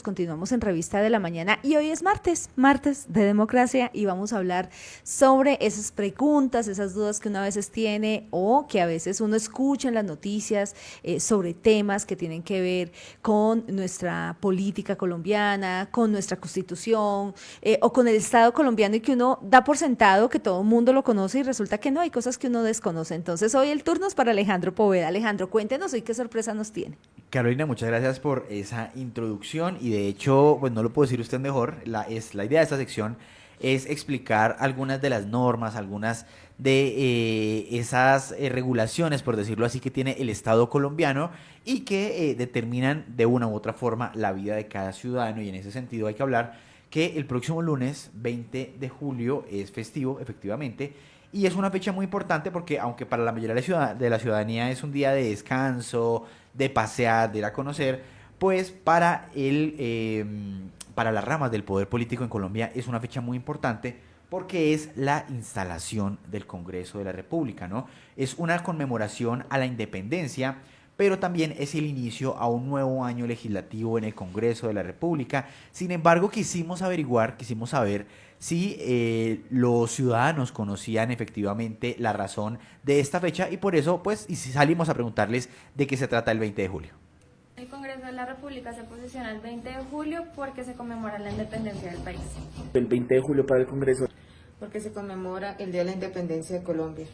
continuamos en Revista de la Mañana y hoy es martes de democracia y vamos a hablar sobre esas preguntas, esas dudas que uno a veces tiene o que a veces uno escucha en las noticias sobre temas que tienen que ver con nuestra política colombiana, con nuestra constitución o con el Estado colombiano y que uno da por sentado que todo el mundo lo conoce y resulta que no, hay cosas que uno desconoce. Entonces hoy el turno es para Alejandro Poveda. Alejandro, cuéntenos hoy qué sorpresa nos tiene. Carolina, muchas gracias por esa introducción y de hecho, pues no lo puedo decir usted mejor, la idea de esta sección es explicar algunas de las normas, algunas de esas regulaciones, por decirlo así, que tiene el Estado colombiano y que determinan de una u otra forma la vida de cada ciudadano y en ese sentido hay que hablar que el próximo lunes 20 de julio es festivo, efectivamente, y es una fecha muy importante porque aunque para la mayoría de la ciudadanía es un día de descanso, de pasear, de ir a conocer, pues para las ramas del poder político en Colombia es una fecha muy importante porque es la instalación del Congreso de la República, ¿no? Es una conmemoración a la independencia, pero también es el inicio a un nuevo año legislativo en el Congreso de la República. Sin embargo, quisimos saber si los ciudadanos conocían efectivamente la razón de esta fecha y por eso, pues, y si salimos a preguntarles de qué se trata el 20 de julio. El Congreso de la República se posiciona el 20 de julio porque se conmemora la independencia del país. El 20 de julio para el Congreso. Porque se conmemora el Día de la Independencia de Colombia.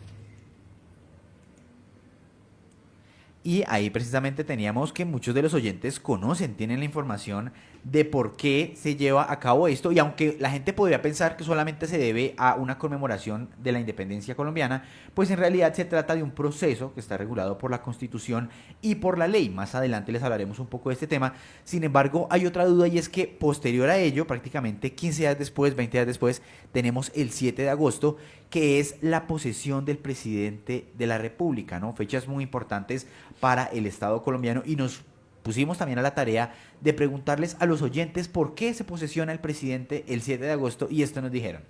Y ahí precisamente teníamos que muchos de los oyentes tienen la información de por qué se lleva a cabo esto. Y aunque la gente podría pensar que solamente se debe a una conmemoración de la independencia colombiana, pues en realidad se trata de un proceso que está regulado por la Constitución y por la ley. Más adelante les hablaremos un poco de este tema. Sin embargo, hay otra duda y es que posterior a ello, prácticamente 15 días después, 20 días después, tenemos el 7 de agosto, que es la posesión del presidente de la República, ¿no? Fechas muy importantes para el Estado colombiano y nos pusimos también a la tarea de preguntarles a los oyentes por qué se posesiona el presidente el 7 de agosto y esto nos dijeron.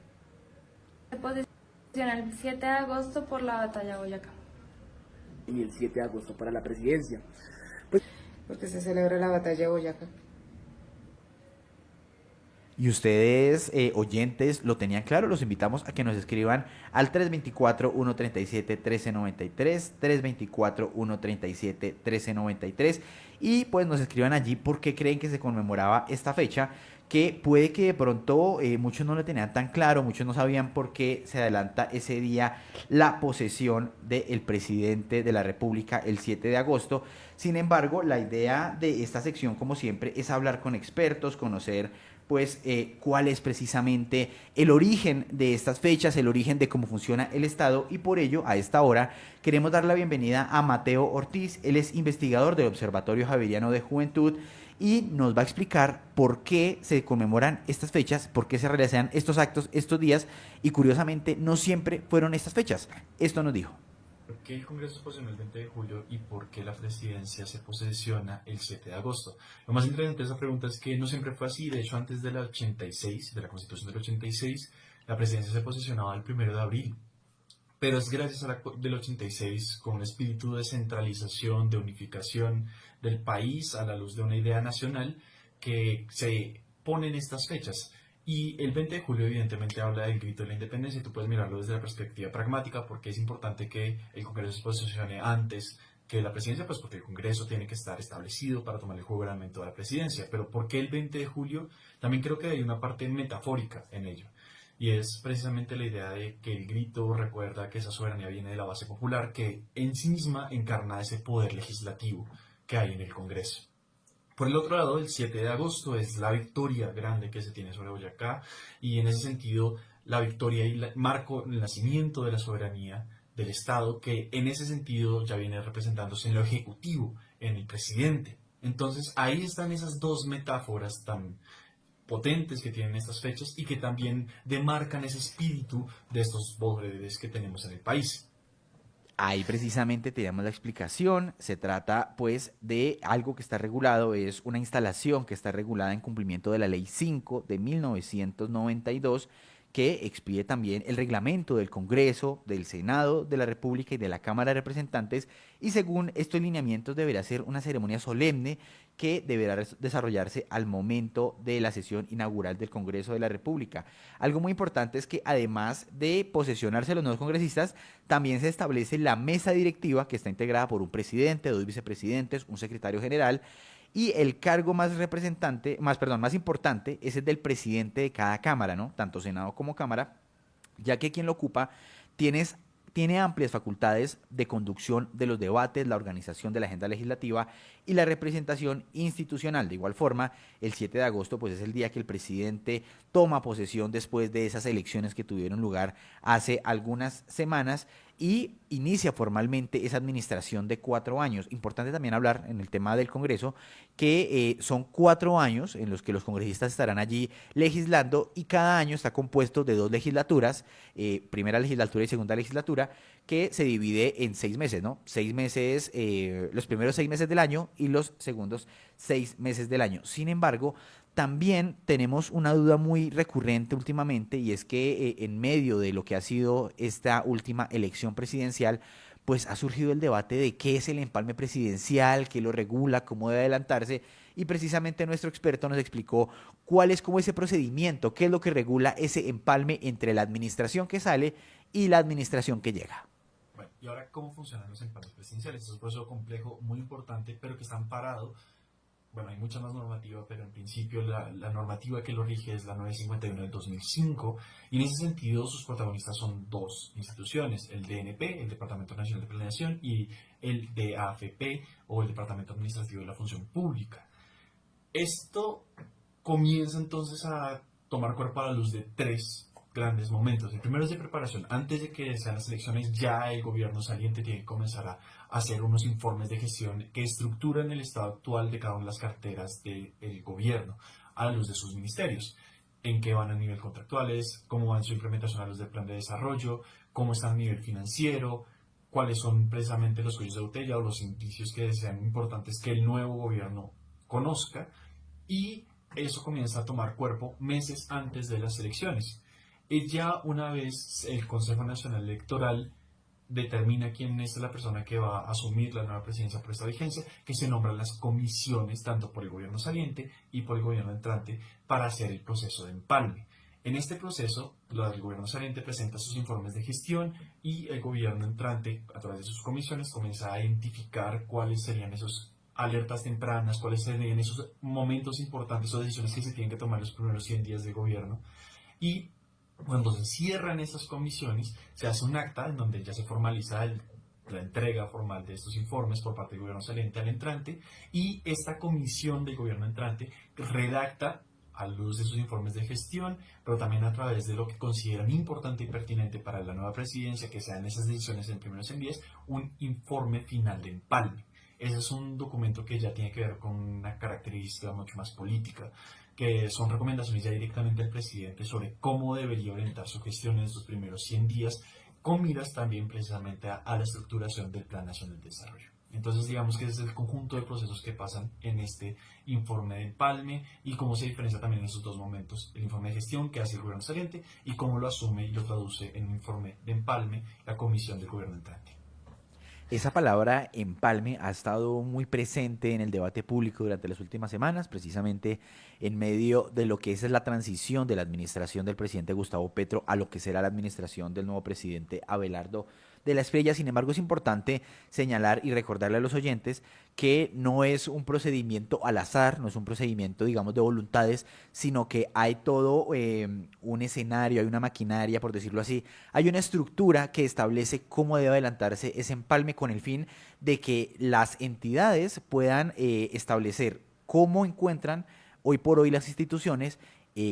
Se posiciona el 7 de agosto por la batalla de Boyacá. Y el 7 de agosto para la presidencia. Porque se celebra la batalla de Boyacá. Y ustedes, oyentes, lo tenían claro, los invitamos a que nos escriban al 324-137-1393, 324-137-1393 y pues nos escriban allí por qué creen que se conmemoraba esta fecha, que puede que de pronto muchos no lo tenían tan claro, muchos no sabían por qué se adelanta ese día la posesión del presidente de la República el 7 de agosto. Sin embargo, la idea de esta sección, como siempre, es hablar con expertos, conocer pues cuál es precisamente el origen de estas fechas, el origen de cómo funciona el Estado y por ello a esta hora queremos dar la bienvenida a Mateo Ortiz. Él es investigador del Observatorio Javeriano de Juventud y nos va a explicar por qué se conmemoran estas fechas, por qué se realizan estos actos estos días y curiosamente no siempre fueron estas fechas. Esto nos dijo. ¿Por qué el Congreso se posesiona el 20 de julio y por qué la presidencia se posesiona el 7 de agosto? Lo más interesante de esa pregunta es que no siempre fue así. De hecho, antes del 86, de la Constitución del 86, la presidencia se posesionaba el 1 de abril. Pero es gracias a la del 86, con un espíritu de centralización, de unificación del país a la luz de una idea nacional, que se ponen estas fechas. Y el 20 de julio evidentemente habla del grito de la independencia y tú puedes mirarlo desde la perspectiva pragmática porque es importante que el Congreso se posicione antes que la presidencia, pues porque el Congreso tiene que estar establecido para tomar el gobernamiento de la presidencia. Pero ¿por qué el 20 de julio? También creo que hay una parte metafórica en ello. Y es precisamente la idea de que el grito recuerda que esa soberanía viene de la base popular que en sí misma encarna ese poder legislativo que hay en el Congreso. Por el otro lado, el 7 de agosto es la victoria grande que se tiene sobre Boyacá y en ese sentido la victoria y marco el nacimiento de la soberanía del Estado que en ese sentido ya viene representándose en lo ejecutivo, en el presidente. Entonces ahí están esas dos metáforas tan potentes que tienen estas fechas y que también demarcan ese espíritu de estos poderes que tenemos en el país. Ahí precisamente teníamos la explicación, se trata pues de algo que está regulado, es una instalación que está regulada en cumplimiento de la Ley 5 de 1992 que expide también el reglamento del Congreso, del Senado de la República y de la Cámara de Representantes, y según estos lineamientos deberá ser una ceremonia solemne que deberá desarrollarse al momento de la sesión inaugural del Congreso de la República. Algo muy importante es que además de posesionarse los nuevos congresistas, también se establece la mesa directiva, que está integrada por un presidente, 2 vicepresidentes, un secretario general, y el cargo más importante es el del presidente de cada cámara, ¿no? Tanto Senado como Cámara, ya que quien lo ocupa tiene amplias facultades de conducción de los debates, la organización de la agenda legislativa y la representación institucional. De igual forma, el 7 de agosto pues, es el día que el presidente toma posesión después de esas elecciones que tuvieron lugar hace algunas semanas y inicia formalmente esa administración de 4 años. Importante también hablar en el tema del Congreso que son 4 años en los que los congresistas estarán allí legislando y cada año está compuesto de 2 legislaturas, primera legislatura y segunda legislatura, que se divide en 6 meses, ¿no? 6 meses, los primeros 6 meses del año y los segundos 6 meses del año. Sin embargo, también tenemos una duda muy recurrente últimamente y es que en medio de lo que ha sido esta última elección presidencial, pues ha surgido el debate de qué es el empalme presidencial, qué lo regula, cómo debe adelantarse y precisamente nuestro experto nos explicó cuál es como ese procedimiento, qué es lo que regula ese empalme entre la administración que sale y la administración que llega. Bueno, y ahora, ¿cómo funcionan los empalmes presidenciales? Es un proceso complejo, muy importante, pero que está amparado. Bueno, hay mucha más normativa, pero en principio la normativa que lo rige es la 951 del 2005, y en ese sentido sus protagonistas son 2 instituciones, el DNP, el Departamento Nacional de Planeación, y el DAFP, o el Departamento Administrativo de la Función Pública. Esto comienza entonces a tomar cuerpo a la luz de 3 grandes momentos. El primero es de preparación. Antes de que sean las elecciones, ya el gobierno saliente tiene que comenzar a hacer unos informes de gestión que estructuran el estado actual de cada una de las carteras del gobierno a la luz de sus ministerios. En qué van a nivel contractuales, cómo va en su implementación a los del plan de desarrollo, cómo está a nivel financiero, cuáles son precisamente los cuellos de botella o los indicios que sean importantes que el nuevo gobierno conozca, y eso comienza a tomar cuerpo meses antes de las elecciones. Y ya una vez el Consejo Nacional Electoral determina quién es la persona que va a asumir la nueva presidencia por esta vigencia, que se nombran las comisiones tanto por el gobierno saliente y por el gobierno entrante para hacer el proceso de empalme. En este proceso, el gobierno saliente presenta sus informes de gestión y el gobierno entrante, a través de sus comisiones, comienza a identificar cuáles serían esos alertas tempranas, cuáles serían esos momentos importantes o decisiones que se tienen que tomar los primeros 100 días de gobierno. Y cuando se cierran estas comisiones, se hace un acta en donde ya se formaliza la entrega formal de estos informes por parte del gobierno saliente al entrante, y esta comisión del gobierno entrante redacta a luz de sus informes de gestión, pero también a través de lo que consideran importante y pertinente para la nueva presidencia, que sean esas decisiones en primeros envíos, un informe final de empalme. Ese es un documento que ya tiene que ver con una característica mucho más política, que son recomendaciones ya directamente al presidente sobre cómo debería orientar su gestión en estos primeros 100 días, con miras también precisamente a la estructuración del Plan Nacional de Desarrollo. Entonces, digamos que ese es el conjunto de procesos que pasan en este informe de empalme y cómo se diferencia también en esos 2 momentos, el informe de gestión que hace el gobierno saliente y cómo lo asume y lo traduce en un informe de empalme la comisión del gobierno entrante. Esa palabra empalme ha estado muy presente en el debate público durante las últimas semanas, precisamente en medio de lo que es la transición de la administración del presidente Gustavo Petro a lo que será la administración del nuevo presidente Abelardo de la Espriella. Sin embargo, es importante señalar y recordarle a los oyentes que no es un procedimiento al azar, no es un procedimiento, digamos, de voluntades, sino que hay todo un escenario, hay una maquinaria, por decirlo así, hay una estructura que establece cómo debe adelantarse ese empalme con el fin de que las entidades puedan establecer cómo encuentran hoy por hoy las instituciones,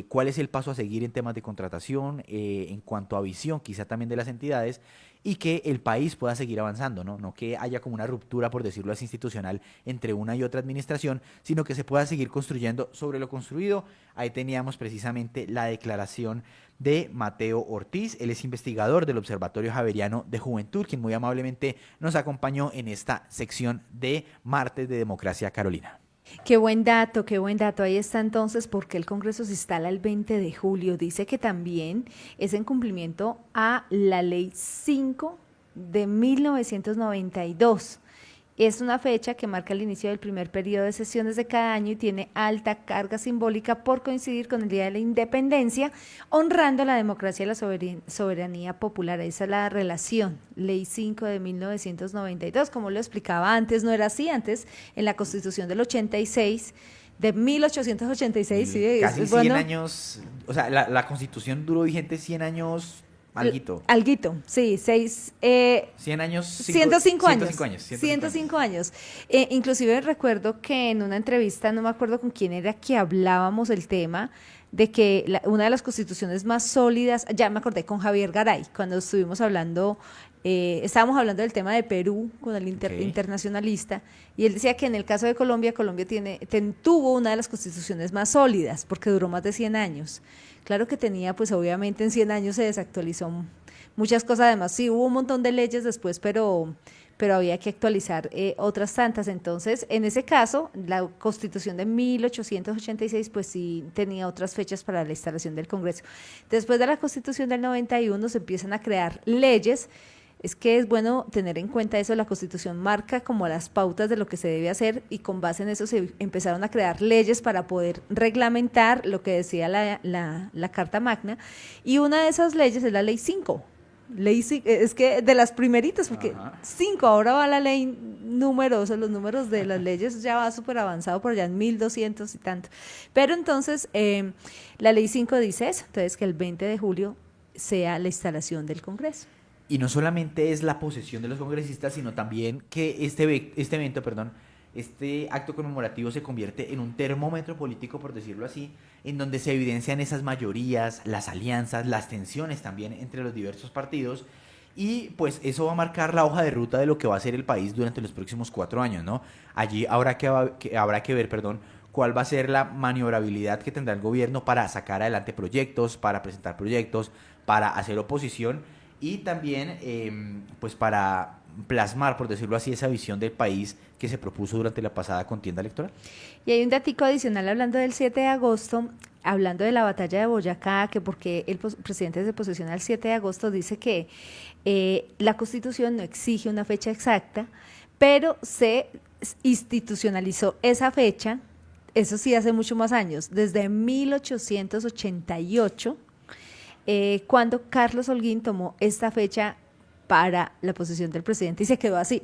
cuál es el paso a seguir en temas de contratación, en cuanto a visión quizá también de las entidades, y que el país pueda seguir avanzando, ¿no? No que haya como una ruptura, por decirlo así, institucional entre una y otra administración, sino que se pueda seguir construyendo sobre lo construido. Ahí teníamos precisamente la declaración de Mateo Ortiz, él es investigador del Observatorio Javeriano de Juventud, quien muy amablemente nos acompañó en esta sección de Martes de Democracia, Carolina. Qué buen dato, qué buen dato. Ahí está entonces porque el Congreso se instala el 20 de julio. Dice que también es en cumplimiento a la Ley 5 de 1992. Es una fecha que marca el inicio del primer periodo de sesiones de cada año y tiene alta carga simbólica por coincidir con el Día de la Independencia, honrando la democracia y la soberanía popular. Esa es la relación. Ley 5 de 1992, como lo explicaba antes, no era así. Antes, en la Constitución del 86, de 1886, sí, Casi es 100 bueno. años, o sea, la Constitución duró vigente 100 años, alguito. Alguito, sí, 100 años, 105 años. 105 años. 105 años. Inclusive recuerdo que en una entrevista, no me acuerdo con quién era, que hablábamos el tema de que una de las constituciones más sólidas, ya me acordé, con Javier Garay, cuando estuvimos hablando, estábamos hablando del tema de Perú con el internacionalista, y él decía que en el caso de Colombia, Colombia tuvo una de las constituciones más sólidas, porque duró más de 100 años. Claro que tenía, pues obviamente en 100 años se desactualizó muchas cosas, además sí hubo un montón de leyes después, pero había que actualizar otras tantas. Entonces, en ese caso, la Constitución de 1886, pues sí tenía otras fechas para la instalación del Congreso. Después de la Constitución del 91 se empiezan a crear leyes. Es que es bueno tener en cuenta eso, la Constitución marca como las pautas de lo que se debe hacer y con base en eso se empezaron a crear leyes para poder reglamentar lo que decía la Carta Magna, y una de esas leyes es la Ley 5. Es que de las primeritas, porque 5, ahora va la ley números, los números de las leyes ya va súper avanzado por allá en 1200 y tanto. Pero entonces la Ley 5 dice eso, entonces que el 20 de julio sea la instalación del Congreso. Y no solamente es la posesión de los congresistas, sino también que este acto conmemorativo se convierte en un termómetro político, por decirlo así, en donde se evidencian esas mayorías, las alianzas, las tensiones también entre los diversos partidos, y pues eso va a marcar la hoja de ruta de lo que va a ser el país durante los próximos 4 años, ¿no? Allí habrá que ver, cuál va a ser la maniobrabilidad que tendrá el gobierno para sacar adelante proyectos, para presentar proyectos, para hacer oposición, y también pues para plasmar, por decirlo así, esa visión del país que se propuso durante la pasada contienda electoral. Y hay un datico adicional hablando del 7 de agosto, hablando de la batalla de Boyacá, que porque el presidente se posesiona el 7 de agosto, dice que la Constitución no exige una fecha exacta, pero se institucionalizó esa fecha, eso sí hace mucho más años, desde 1888, cuando Carlos Holguín tomó esta fecha para la posesión del presidente y se quedó así,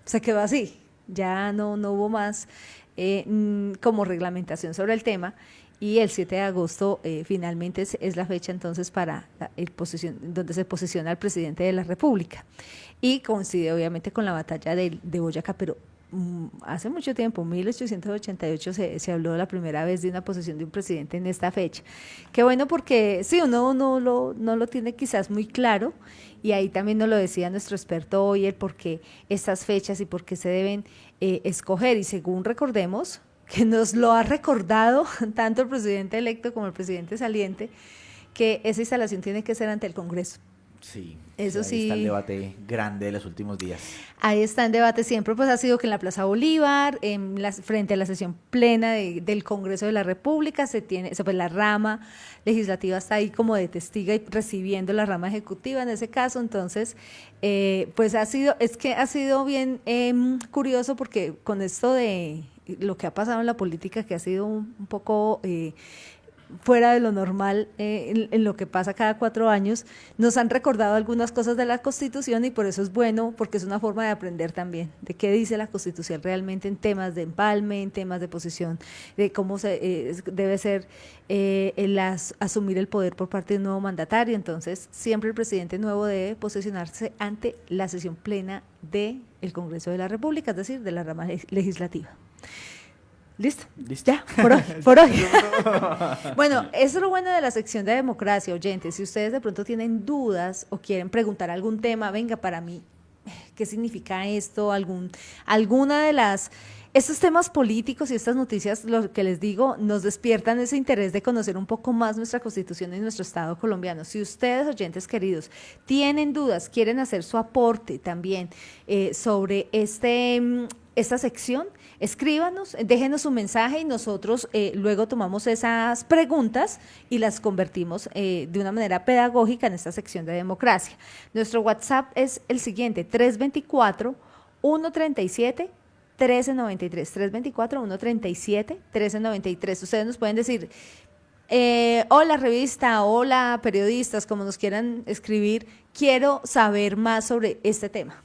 se quedó así, ya no hubo más como reglamentación sobre el tema, y el 7 de agosto finalmente es la fecha entonces para donde se posesiona el presidente de la República, y coincide obviamente con la batalla de Boyacá, pero hace mucho tiempo, 1888, se habló la primera vez de una posesión de un presidente en esta fecha. Qué bueno, porque sí, uno no lo tiene quizás muy claro, y ahí también nos lo decía nuestro experto hoy, el por qué estas fechas y por qué se deben escoger, y según recordemos, que nos lo ha recordado tanto el presidente electo como el presidente saliente, que esa instalación tiene que ser ante el Congreso. Sí, eso ahí sí. Está el debate grande de los últimos días. Ahí está en debate siempre, pues ha sido que en la Plaza Bolívar, frente a la sesión plena del Congreso de la República, pues la rama legislativa está ahí como de testiga y recibiendo la rama ejecutiva en ese caso. Entonces, pues ha sido bien curioso, porque con esto de lo que ha pasado en la política, que ha sido un poco fuera de lo normal en lo que pasa cada 4 años, nos han recordado algunas cosas de la Constitución, y por eso es bueno, porque es una forma de aprender también de qué dice la Constitución realmente en temas de empalme, en temas de posición, de cómo debe ser asumir el poder por parte de un nuevo mandatario. Entonces, siempre el presidente nuevo debe posesionarse ante la sesión plena del Congreso de la República, es decir, de la rama legislativa. ¿Listo? Ya, por hoy. Bueno, eso es lo bueno de la sección de democracia, oyentes. Si ustedes de pronto tienen dudas o quieren preguntar algún tema, venga, para mí, ¿qué significa esto? Alguna de estos temas políticos y estas noticias, lo que les digo, nos despiertan ese interés de conocer un poco más nuestra Constitución y nuestro Estado colombiano. Si ustedes, oyentes queridos, tienen dudas, quieren hacer su aporte también sobre esta sección, Escríbanos, déjenos su mensaje y nosotros luego tomamos esas preguntas y las convertimos de una manera pedagógica en esta sección de democracia. Nuestro WhatsApp es el siguiente, 324-137-1393, 324-137-1393. Ustedes nos pueden decir, hola revista, hola periodistas, como nos quieran escribir, quiero saber más sobre este tema.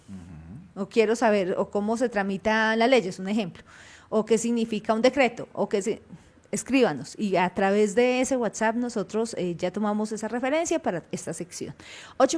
O quiero saber, o cómo se tramita la ley, es un ejemplo, o qué significa un decreto, escríbanos, y a través de ese WhatsApp nosotros ya tomamos esa referencia para esta sección.